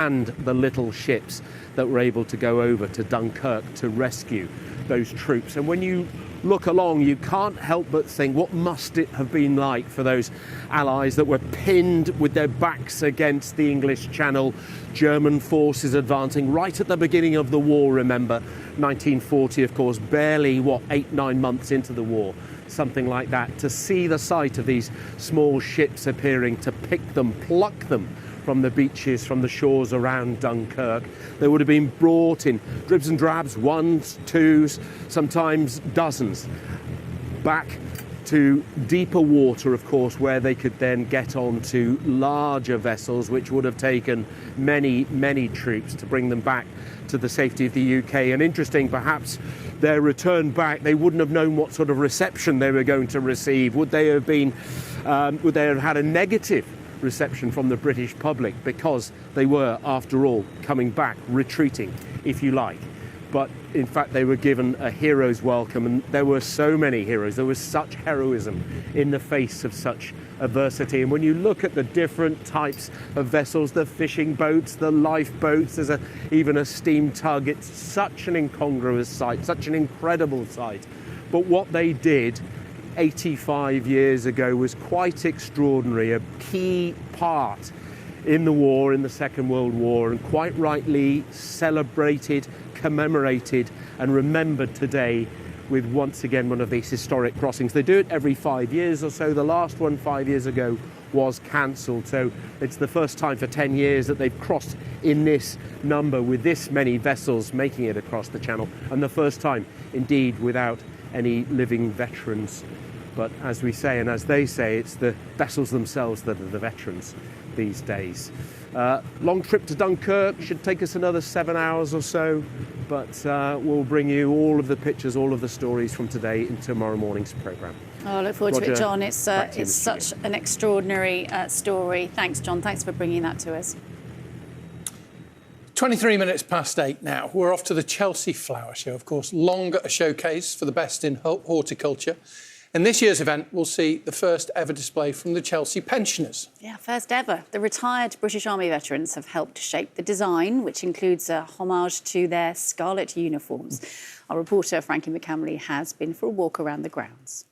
and the little ships that were able to go over to Dunkirk to rescue those troops. And when you look along, you can't help but think, what must it have been like for those Allies that were pinned with their backs against the English Channel, German forces advancing right at the beginning of the war, remember, 1940, of course, barely, 8-9 months into the war, something like that, to see the sight of these small ships appearing to pick them, pluck them from the beaches, from the shores around Dunkirk. They would have been brought in dribs and drabs, ones, twos, sometimes dozens, back to deeper water, of course, where they could then get on to larger vessels, which would have taken many, many troops to bring them back to the safety of the UK. And interesting, perhaps, their return back, they wouldn't have known what sort of reception they were going to receive. Would they have had a negative reception from the British public, because they were, after all, coming back, retreating, if you like. But in fact, they were given a hero's welcome, and there were so many heroes. There was such heroism in the face of such adversity. And when you look at the different types of vessels, the fishing boats, the lifeboats, there's even a steam tug, it's such an incongruous sight, such an incredible sight. But what they did 85 years ago was quite extraordinary, a key part in the war, in the Second World War, and quite rightly celebrated, commemorated and remembered today with, once again, one of these historic crossings. They do it every 5 years or so. The last one 5 years ago was cancelled, so it's the first time for 10 years that they've crossed in this number with this many vessels making it across the channel, and the first time indeed without any living veterans. But as we say, and as they say, it's the vessels themselves that are the veterans these days. Long trip to Dunkirk, should take us another 7 hours or so, but we'll bring you all of the pictures, all of the stories from today in tomorrow morning's programme. Oh, I look forward to it, John. It's such an extraordinary story. Thanks, John. Thanks for bringing that to us. 23 minutes past 8 now. We're off to the Chelsea Flower Show, of course, longer a showcase for the best in horticulture. And this year's event will see the first ever display from the Chelsea pensioners. Yeah, first ever. The retired British Army veterans have helped shape the design, which includes a homage to their scarlet uniforms. Our reporter, Frankie McCamley, has been for a walk around the grounds.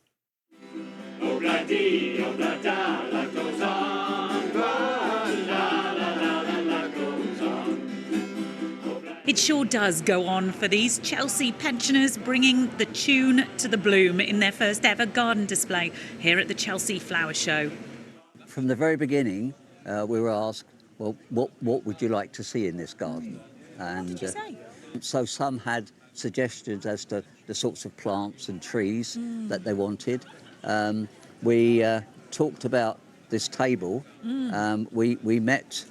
It sure does go on for these Chelsea pensioners, bringing the tune to the bloom in their first ever garden display here at the Chelsea Flower Show. From the very beginning, we were asked, well, what would you like to see in this garden? And what did you say? So some had suggestions as to the sorts of plants and trees that they wanted. We talked about this table. We met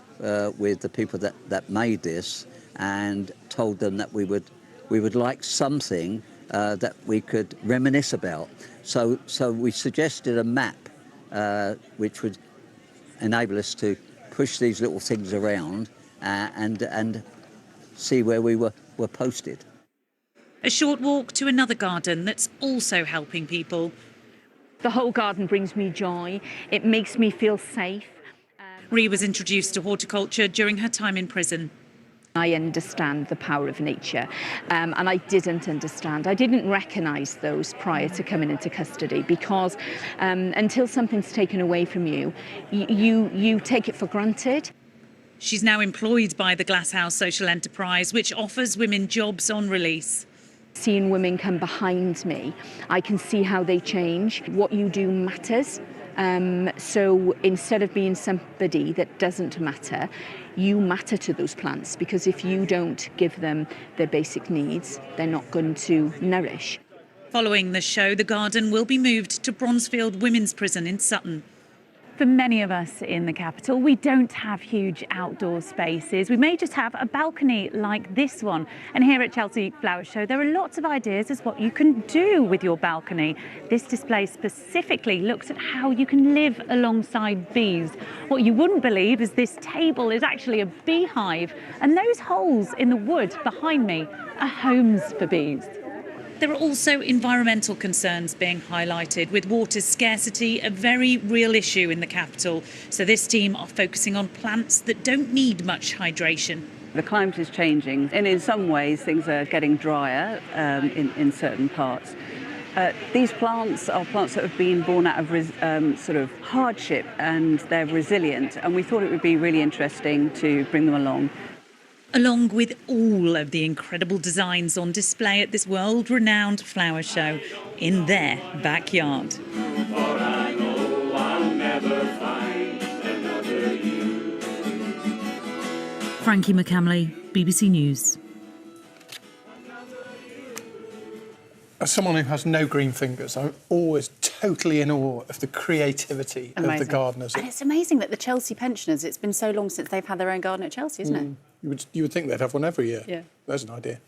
with the people that made this, and told them that we would like something that we could reminisce about. So we suggested a map which would enable us to push these little things around and see where we were posted. A short walk to another garden that's also helping people. The whole garden brings me joy. It makes me feel safe. Rhea was introduced to horticulture during her time in prison. I understand the power of nature, and I didn't recognise those prior to coming into custody, because until something's taken away from you, you take it for granted. She's now employed by the Glasshouse social enterprise, which offers women jobs on release. Seeing women come behind me, I can see how they change. What you do matters. So instead of being somebody that doesn't matter, you matter to those plants, because if you don't give them their basic needs, they're not going to nourish. Following the show, the garden will be moved to Bronzefield Women's Prison in Sutton. For many of us in the capital, we don't have huge outdoor spaces. We may just have a balcony like this one. And here at Chelsea Flower Show, there are lots of ideas as what you can do with your balcony. This display specifically looks at how you can live alongside bees. What you wouldn't believe is this table is actually a beehive, and those holes in the wood behind me are homes for bees. There are also environmental concerns being highlighted, with water scarcity a very real issue in the capital. So this team are focusing on plants that don't need much hydration. The climate is changing, and in some ways things are getting drier in certain parts. These plants are plants that have been born out of sort of hardship, and they're resilient, and we thought it would be really interesting to bring them along. Along with all of the incredible designs on display at this world-renowned flower show in their backyard. Frankie McCamley, BBC News. As someone who has no green fingers, I'm always totally in awe of the creativity of the gardeners. And it's amazing that the Chelsea pensioners, it's been so long since they've had their own garden at Chelsea, isn't it? You would think they'd have one every year. Yeah. There's an idea.